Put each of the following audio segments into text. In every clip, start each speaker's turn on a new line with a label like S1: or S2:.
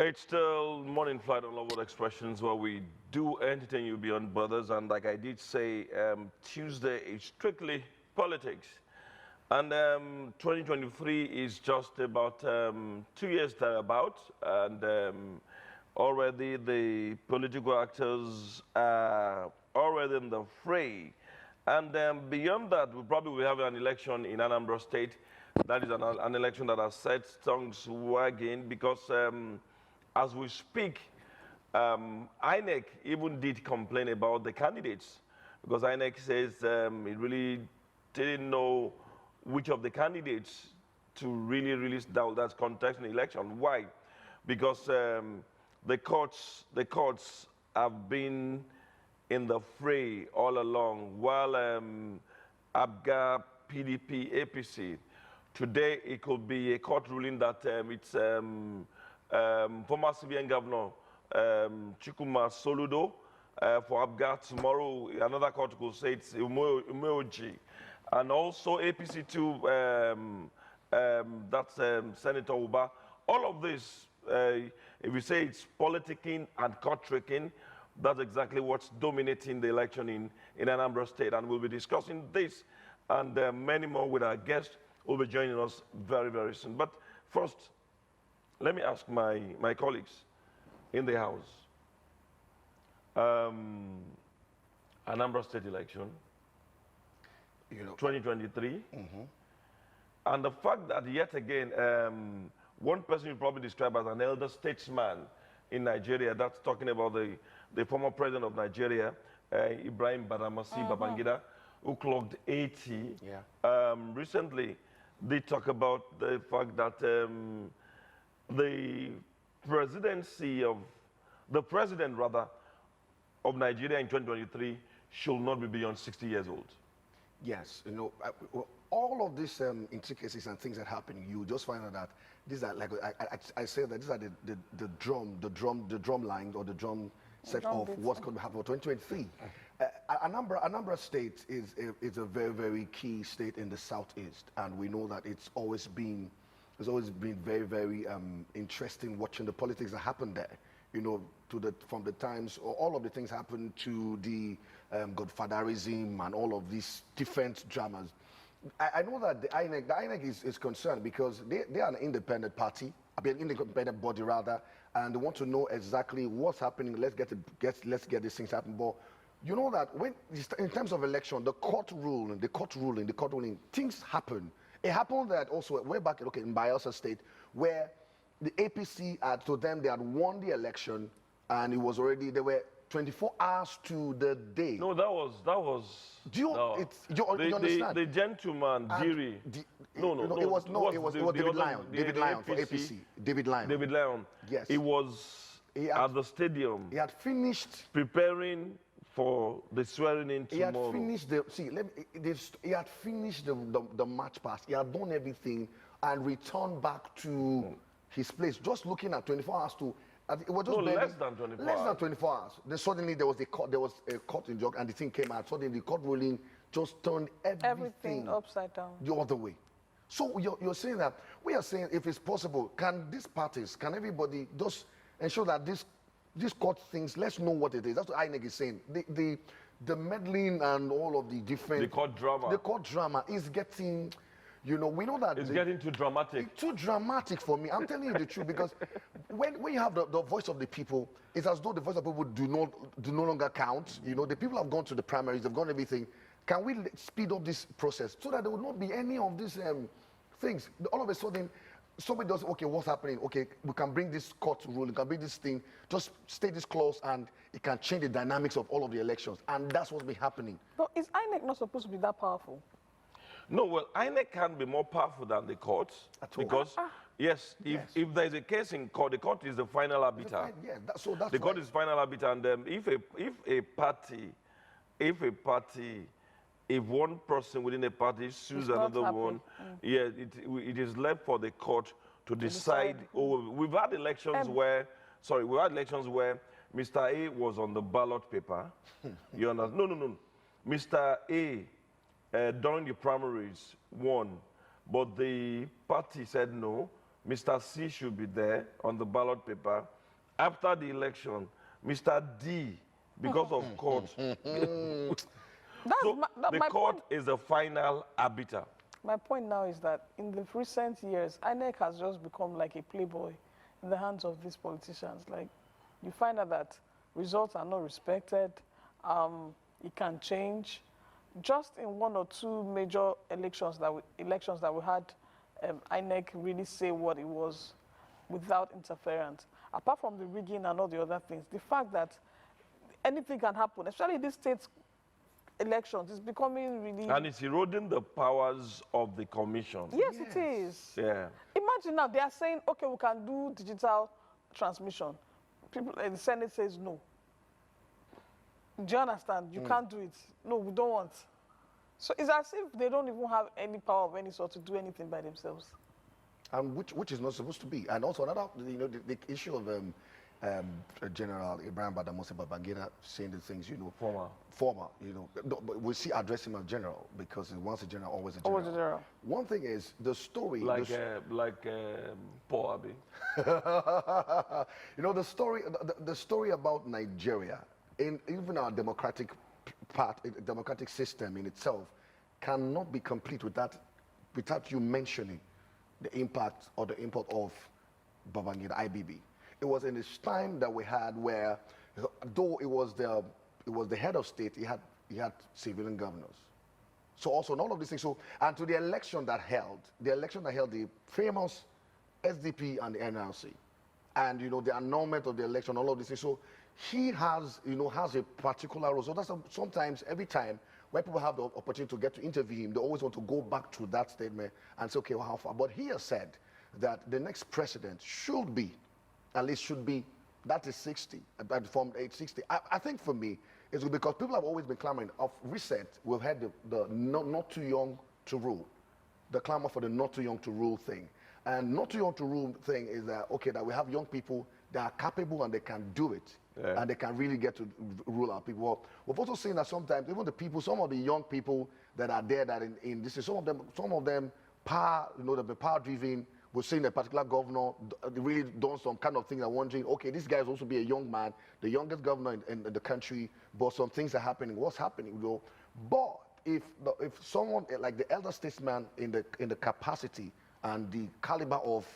S1: It's still Morning Flight on Love World Expressions where we do entertain you beyond borders. And like I did say, Tuesday is strictly politics. And 2023 is just about 2 years thereabout. And already the political actors are already in the fray. And beyond that, we probably will have an election in Anambra State. That is an election that has set tongues wagging because as we speak, INEC even did complain about the candidates because INEC says it really didn't know which of the candidates to really release that contest in the election. Why? Because the courts have been in the fray all along, while ABGA, PDP, APC. Today, it could be a court ruling that it's former civilian governor Chikuma Soludo for ABGA. Tomorrow, another court could say it's Umeoji. And also APC too, that's Senator Uba. All of this, if we say it's politicking and court tricking, that's exactly what's dominating the election in Anambra State. And we'll be discussing this and many more with our guests who will be joining us very, very soon. But first, let me ask my colleagues in the House. Anambra State election, 2023. And the fact that yet again, one person you probably describe as an elder statesman in Nigeria, that's talking about the former president of Nigeria, Ibrahim Badamasi Babangida, who clocked 80.
S2: Yeah.
S1: Recently, they talk about the fact that the president of Nigeria in 2023 should not be beyond 60 years old.
S2: Yes, all of these intricacies and things that happen, you just find out that these are like I say that these are the drum line or the drum set of what's going to happen for 2023. Anambra State is a very, very key state in the southeast, and we know that it's always been very, very interesting watching the politics that happen there. From the times, all of the things happened to the Godfatherism and all of these different dramas. I know that the INEC is concerned because they are an independent party, an independent body rather, and they want to know exactly what's happening. Let's get these things happen. But you know that when in terms of election, the court ruling, things happen. It happened that also way back in Bayelsa State, where the APC had told them they had won the election, and it was already there were 24 hours to the day.
S1: No, that was.
S2: Do you,
S1: no.
S2: You understand?
S1: The gentleman, Diri.
S2: No, it was David Lyon. David Lyon for APC. David Lyon.
S1: David Lyon.
S2: Yes.
S1: He was at the stadium.
S2: He had finished
S1: preparing for the swearing in tomorrow.
S2: He had finished he had finished the match pass. He had done everything and returned back to his place. Just looking at 24 hours to. It was just
S1: less than 24
S2: Less
S1: hours.
S2: than 24 hours. Then suddenly there was a court in jog, and the thing came out. Suddenly the court ruling just turned everything
S3: upside down.
S2: The other way. So you're saying that, we are saying if it's possible, can everybody just ensure that these court things, let's know what it is. That's what INEC is saying. The meddling and all of the different...
S1: The court drama.
S2: The court drama is getting... we know that...
S1: It's getting too dramatic.
S2: It's too dramatic for me. I'm telling you the truth, because when you have the voice of the people, it's as though the voice of people do no longer count. The people have gone to the primaries, they've gone everything. Can we speed up this process so that there will not be any of these things? All of a sudden, somebody does, okay, what's happening? Okay, we can bring this court rule, we can bring this thing, just stay this close, and it can change the dynamics of all of the elections. And that's what's been happening.
S3: But is INEC not supposed to be that powerful?
S1: No, well, INEC can be more powerful than the courts. Because, yes, if there is a case in court, the court is the final arbiter.
S2: That's
S1: the court is final arbiter, and if one person within a party sues another one, it is left for the court to decide. We've had elections where Mr. A was on the ballot paper. You understand? No. Mr. A, during the primaries, won, but the party said no. Mr. C should be there on the ballot paper. after the election, Mr. D, because of court,
S3: That's
S1: so
S3: my,
S1: the
S3: my
S1: court
S3: point.
S1: is the final arbiter.
S3: My point now is that in the recent years, INEC has just become like a playboy in the hands of these politicians. Like, you find out that results are not respected. It can change. Just in one or two major elections that we had, INEC really say what it was without interference. Apart from the rigging and all the other things, the fact that anything can happen, especially these state elections, is becoming really.
S1: And it's eroding the powers of the commission.
S3: Yes, it is.
S1: Yeah.
S3: Imagine now they are saying, okay, we can do digital transmission. People, the Senate says no. Do you understand? You can't do it. No, we don't want. So it's as if they don't even have any power of any sort to do anything by themselves.
S2: And which is not supposed to be. And also another, the issue of General Ibrahim Badamasi Babangida saying the things, former, but we see address him as general because once a general, always a general.
S3: Always a general.
S2: One thing is the story.
S1: Like Paul Abbey.
S2: The story, the story about Nigeria, even our democratic democratic system in itself, cannot be complete without you mentioning the impact or the import of Babangida IBB. It was in this time that we had where, though it was the head of state, he had civilian governors. So also in all of these things. So and to the election that held the famous SDP and the NRC, and the annulment of the election, all of these things. So he has a particular role. So that's sometimes every time when people have the opportunity to get to interview him, they always want to go back to that statement and say, okay, well, how far? But he has said that the next president should be, that is 60, from age 60. I think for me, it's because people have always been clamoring. Of recent, we've had the not too young to rule, the clamor for the not too young to rule thing. And not too young to rule thing is that, okay, that we have young people that are capable and they can do it.
S1: Yeah.
S2: And they can really get to rule our people. Well, we've also seen that sometimes even the people, some of the young people that are there that in this, some of them power, they've been power driven. We're seeing a particular governor really doing some kind of thing and wondering, okay, this guy is also be a young man, the youngest governor in the country, but some things are happening. What's happening? But if someone like the elder statesman in the capacity and the caliber of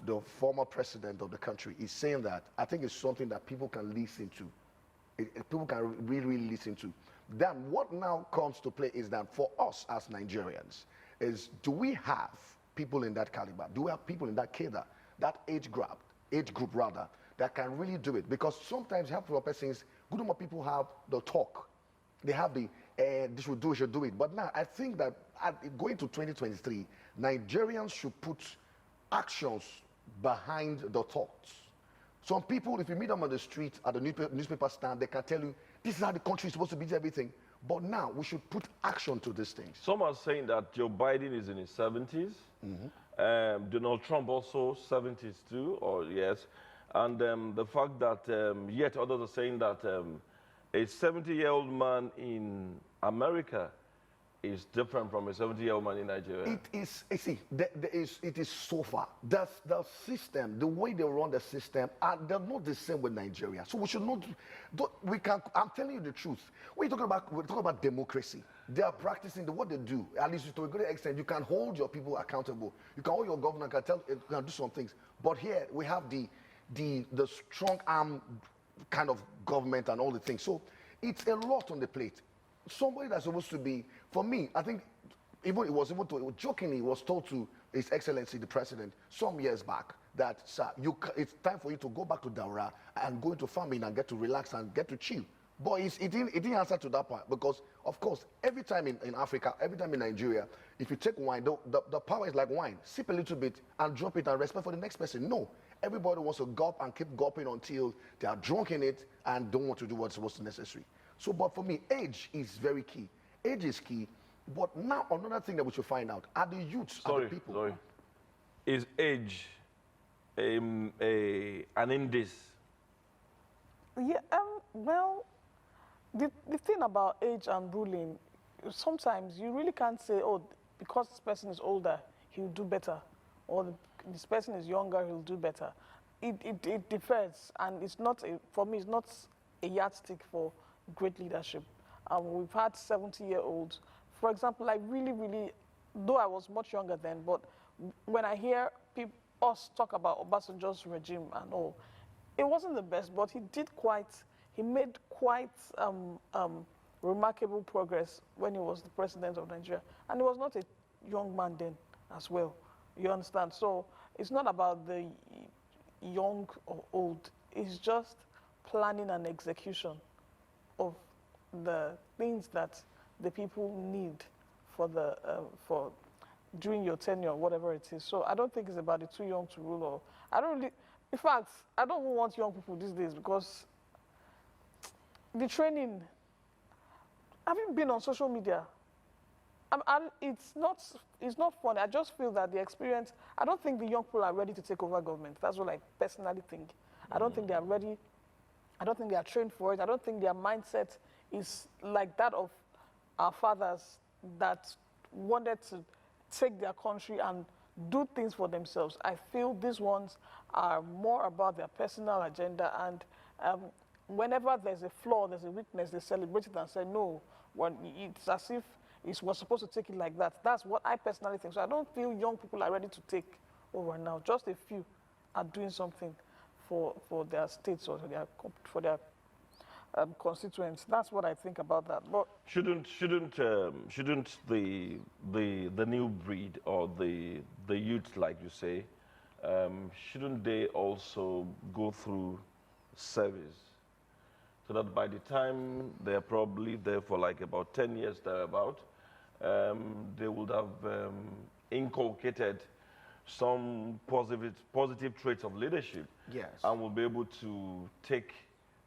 S2: the former president of the country is saying that, I think it's something that people can listen to. People can really, really listen to. Then what now comes to play is that for us as Nigerians, is do we have people in that caliber? Do we have people in that cadre, that age group that can really do it? Because sometimes half of our persons, good number of people have the talk. They have the, this should do it. But now I think that going to 2023, Nigerians should put actions behind the thoughts. Some people, if you meet them on the street at the newspaper stand, they can tell you, this is how the country is supposed to be, everything. But now we should put action to these things.
S1: Some are saying that Joe Biden is in his 70s. Donald Trump also 70s too, or yes. And the fact that yet others are saying that a 70-year-old man in America is different from a 70-year-old man in Nigeria.
S2: It is, it is so far. The system, the way they run the system, they're not the same with Nigeria. So we should not, I'm telling you the truth. We're talking about democracy. They are practicing what they do. At least to a great extent, you can hold your people accountable. You can hold your governor, you can do some things. But here we have the strong arm kind of government and all the things. So it's a lot on the plate. Somebody that's supposed to be, for me, I think jokingly was told to His Excellency the President some years back that, sir, it's time for you to go back to Daura and go into farming and get to relax and get to chill. But it didn't answer to that point because, of course, every time in Africa, every time in Nigeria, if you take wine, the power is like wine. Sip a little bit and drop it and respect for the next person. No. Everybody wants to gulp and keep gulping until they are drunk in it and don't want to do what's supposed to be necessary. So, but for me, age is very key. Age is key. But now, another thing that we should find out, are the youths, are the people.
S1: Sorry. Is age an index?
S3: Yeah, well, the thing about age and ruling, sometimes you really can't say, oh, because this person is older, he'll do better. Or this person is younger, he'll do better. it differs, and it's not for me. It's not a yardstick for great leadership. We've had 70-year-olds, for example. I really, though I was much younger then, but when I hear us talk about Obasanjo's regime and all, it wasn't the best, but he made quite remarkable progress when he was the president of Nigeria, and he was not a young man then as well. You understand? So it's not about the young or old. It's just planning and execution of the things that the people need for during your tenure, whatever it is. So I don't think it's about the too young to rule, or I don't really. In fact, I don't even want young people these days, because the training. Having been on social media, it's not funny. I just feel that the experience. I don't think the young people are ready to take over government. That's what I personally think. I don't think they are ready. I don't think they are trained for it. I don't think their mindset is like that of our fathers that wanted to take their country and do things for themselves. I feel these ones are more about their personal agenda, and whenever there's a flaw, there's a weakness, they celebrate it and say, no, when it's as if we're supposed to take it like that. That's what I personally think. So I don't feel young people are ready to take over now. Just a few are doing something for their states or for their constituents. That's what I think about that. But
S1: Shouldn't the new breed, or the youth, like you say, shouldn't they also go through service, so that by the time they're probably there for like about 10 years thereabout, they would have inculcated some positive traits of leadership,
S2: Yes.
S1: and will be able to take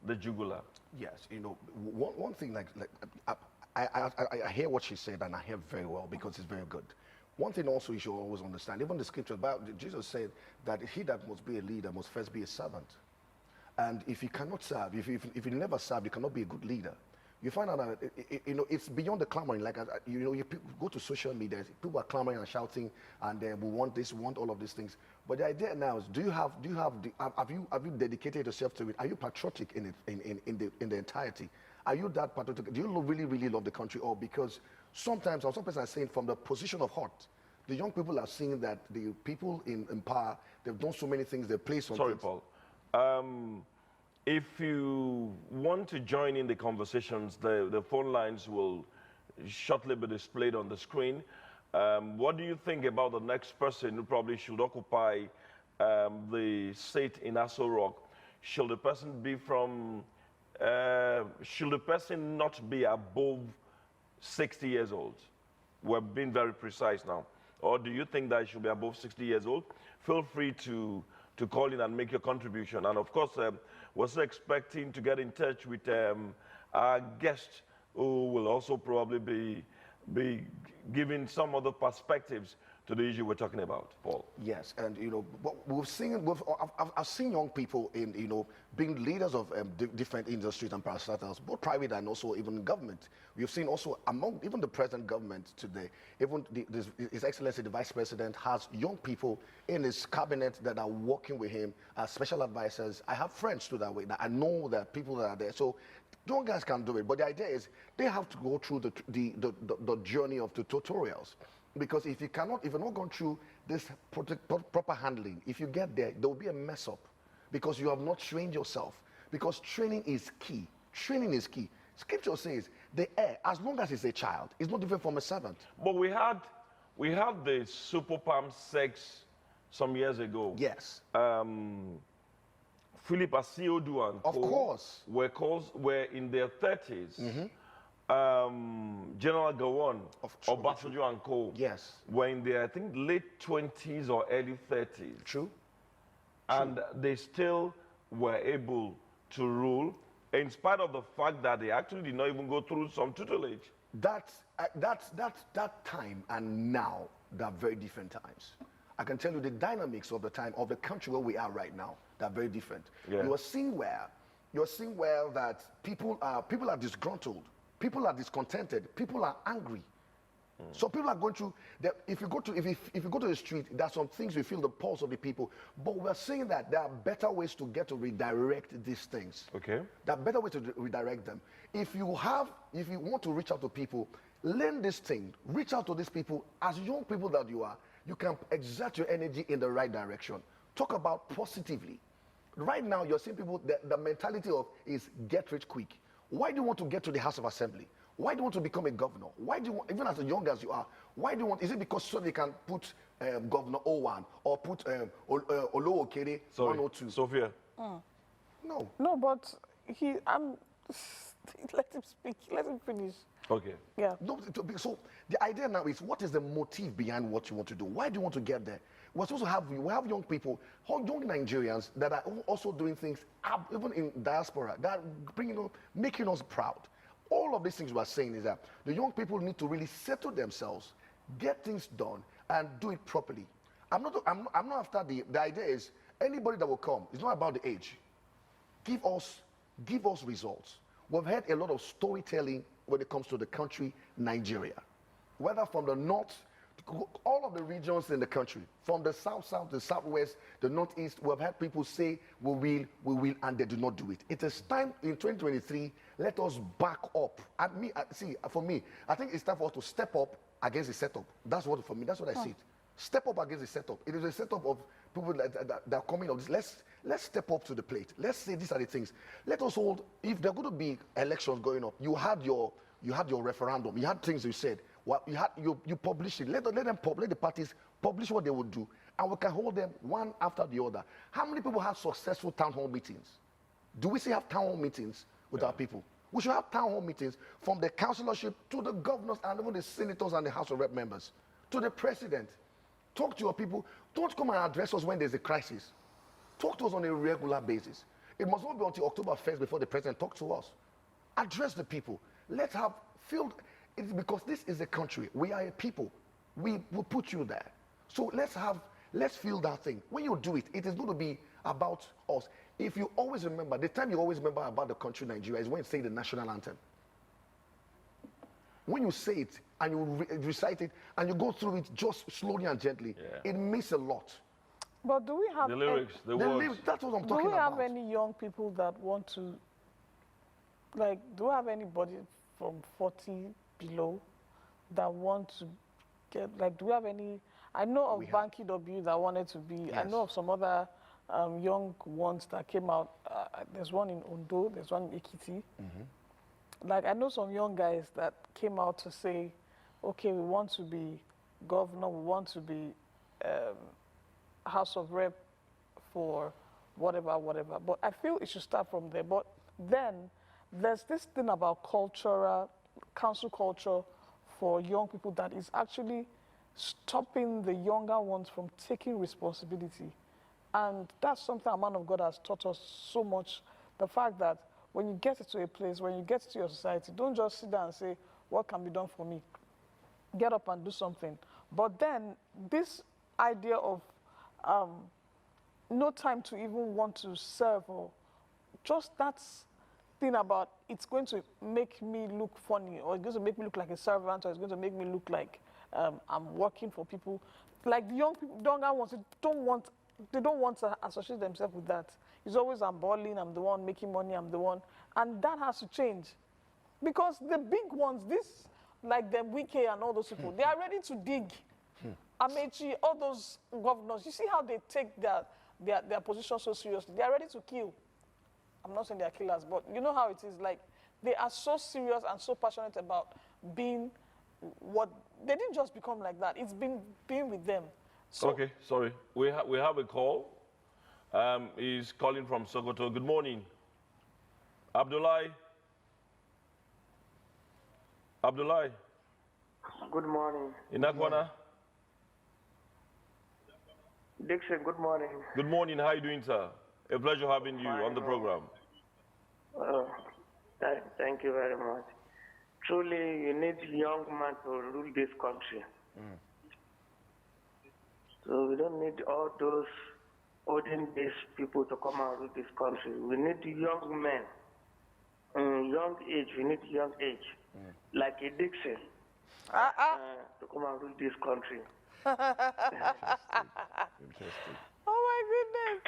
S1: the jugular.
S2: Yes, one thing, I hear what she said, and I hear very well, because it's very good. One thing also you should always understand, even the scripture about Jesus said that he that must be a leader must first be a servant. And if you cannot serve, if you never serve, you cannot be a good leader. You find out that it's beyond the clamoring. Like you go to social media, people are clamoring and shouting, and we want this, we want all of these things. But the idea now is, have you dedicated yourself to it? Are you patriotic in it, in the entirety? Are you that patriotic? Do you really love the country? Or because sometimes, or some people are saying, from the position of heart, the young people are seeing that the people in power, they've done so many things, they've played some
S1: Sorry,
S2: things.
S1: Paul. If you want to join in the conversations, the phone lines will shortly be displayed on the screen. What do you think about the next person who probably should occupy the seat in Aso Rock? Should the person be should the person not be above 60 years old? We're being very precise now. Or do you think that it should be above 60 years old? Feel free to call in and make your contribution. And of course, we're also expecting to get in touch with our guest, who will also probably be giving some other perspectives to the issue we're talking about, Paul.
S2: Yes, and I've seen young people in being leaders of different industries and parastatals, both private and also even government. We've seen also among even the present government today, even His Excellency the Vice President has young people in his cabinet that are working with him as special advisors. I have friends too that way. That I know that people that are there. So young guys can do it, but the idea is they have to go through the journey of the tutorials. Because if you're not going through this proper handling, if you get there will be a mess up, because you have not trained yourself. Because training is key. Training is key. Scripture says the heir, as long as he's a child, is not different from a servant.
S1: But we had the Super Palm 6 some years ago.
S2: Yes.
S1: Philip Asiodu and
S2: Of course.
S1: were in their 30s. General Gowon, Obasanjo and Co.
S2: Yes.
S1: were in their, I think, late 20s or early 30s.
S2: True.
S1: And they still were able to rule, in spite of the fact that they actually did not even go through some tutelage.
S2: That time and now, they are very different times. I can tell you the dynamics of the time of the country where we are right now, they're very different.
S1: Yeah.
S2: You're seeing where that people are disgruntled, people are discontented, people are angry. So people are going through. If you go to the street, there are some things you feel the pulse of the people. But we're saying that there are better ways to redirect these things.
S1: Okay.
S2: There are better ways to redirect them. If you want to reach out to people, learn this thing. Reach out to these people. As young people that you are, you can exert your energy in the right direction. Talk about positively. Right now, you're seeing people. The mentality is get rich quick. Why do you want to get to the House of Assembly? Why do you want to become a governor? Why do you want, even as young as you are, why do you want, is it because so they can put Governor O1 or put Olowo Okere 102?
S1: Sophia.
S2: No.
S3: No, but let him speak. Let him finish.
S1: Okay.
S3: Yeah.
S2: No, so the idea now is, what is the motive behind what you want to do? Why do you want to get there? We have young people, young Nigerians that are also doing things, even in diaspora, that are making us proud. All of these things we are saying is that the young people need to really settle themselves, get things done, and do it properly. I'm not after the idea is anybody that will come. It's not about the age. Give us results. We've heard a lot of storytelling when it comes to the country Nigeria, whether from the north, all of the regions in the country, from the south, the southwest, the northeast. We've had people say we will, and they do not do it. It is time in 2023. Let us back up. For me, I think it's time for us to step up against the setup. That's what I see it. Step up against the setup. It is a setup of people that are coming of this. Let's step up to the plate. Let's say these are the things. Let us hold. If there are going to be elections going up, you had your referendum. You had things you said. Well, you publish it. Let the parties publish what they would do, and we can hold them one after the other. How many people have successful town hall meetings? Do we still have town hall meetings with our people? We should have town hall meetings from the councillorship to the governors and even the senators and the House of Rep members to the president. Talk to your people. Don't come and address us when there's a crisis. Talk to us on a regular basis. It must not be until October 1st before the president talks to us. Address the people. Let's have field. It's because this is a country. We are a people. We will put you there. So let's feel that thing. When you do it, it is going to be about us. If you always remember, the time you always remember about the country Nigeria is when you say the national anthem. When you say it and you recite it and you go through it just slowly and gently, it means a lot.
S3: But do we have
S1: the lyrics, the words?
S2: That's what I'm talking about.
S3: Do we have any young people that want to, do we have anybody from 40 below that want to get, do we have any, I know of Banky W that wanted to be,
S2: Yes.
S3: I know of some other young ones that came out, there's one in Ondo, there's one in Ekiti. I know some young guys that came out to say, okay, we want to be governor, we want to be House of Rep for whatever. But I feel it should start from there. But then there's this thing about council culture for young people that is actually stopping the younger ones from taking responsibility. And that's something a man of God has taught us so much. The fact that when you get to a place, when you get to your society, don't just sit down and say, what can be done for me? Get up and do something. But then this idea of no time to even want to serve, or just that thing about it's going to make me look funny, or it's going to make me look like a servant, or it's going to make me look like I'm working for people. Like the younger ones, they don't want to associate themselves with that. It's always I'm balling, I'm the one making money, I'm the one. And that has to change. Because the big ones, like the Wike and all those people, they are ready to dig. Amechi, all those governors, you see how they take their position so seriously. They are ready to kill. I'm not saying they are killers, but you know how it is. Like, they are so serious and so passionate about being what, they didn't just become like that. It's been being with them. So,
S1: Okay, sorry. We have a call. He's calling from Sokoto. Good morning. Abdullahi.
S4: Good morning.
S1: Inakwana.
S4: Dixon, good morning.
S1: Good morning. How are you doing, sir? A pleasure having you on the program.
S4: Thank you very much. Truly, you need young men to rule this country. So we don't need all those olden-days people to come and rule this country. We need young men. Young age, we need young age. Like a Dixon. to come and rule this country.
S2: Interesting.
S3: Oh my goodness.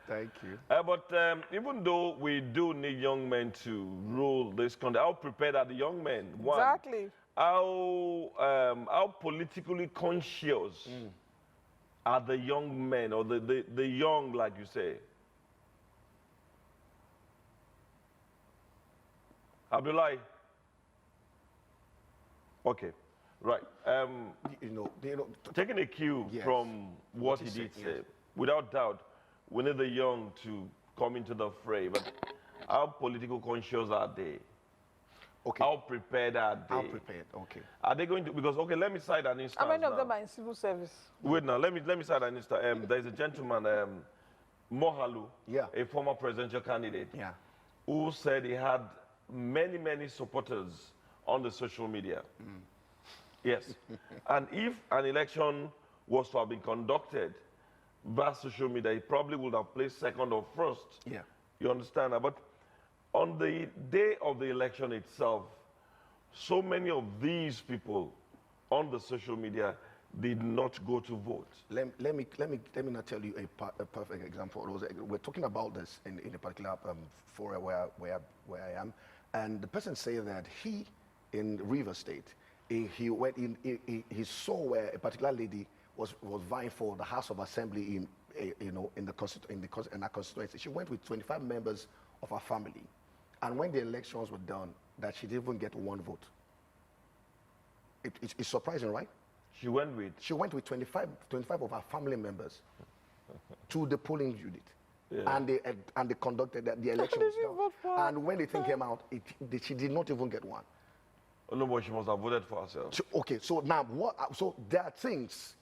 S2: Thank you.
S1: But even though we do need young men to rule this country, how prepared are the young men? One,
S3: Exactly.
S1: how politically conscious are the young men, or the young, like you say? Abdullah? Okay, right.
S2: You know,
S1: Taking a cue
S2: Yes.
S1: from what he
S2: he
S1: did
S2: said,
S1: say,
S2: yes.
S1: without doubt, we need the young to come into the fray. But how political conscious are they?
S2: okay.
S1: How prepared are they?
S2: I'm prepared. Okay.
S1: Are they going to? Because okay, let me cite an instance.
S3: How many of
S1: now.
S3: them are in civil service?
S1: Wait now, let me cite an instance. There's a gentleman, Mohalu,
S2: Yeah.
S1: a former presidential candidate,
S2: Yeah.
S1: who said he had many supporters on the social media. Yes. And if an election was to have been conducted by social media, he probably would have placed second or first.
S2: Yeah.
S1: You understand that? But on the day of the election itself, so many of these people on the social media did not go to vote.
S2: Let me not tell you a perfect example. We're talking about this in a particular forum where I am, and the person said that he in River State, he went in, he saw where a particular lady was vying for the House of Assembly in that constituency. She went with 25 members of her family, and when the elections were done, that she didn't even get one vote. It's surprising, right?
S1: She went with.
S2: She went with 25 of her family members to the polling unit.
S1: Yeah.
S2: And they conducted the election.
S3: Did you vote for her?
S2: And when the thing came out, she did not even get one.
S1: Oh, no, but she must have voted for herself.
S2: Okay, so now so there are things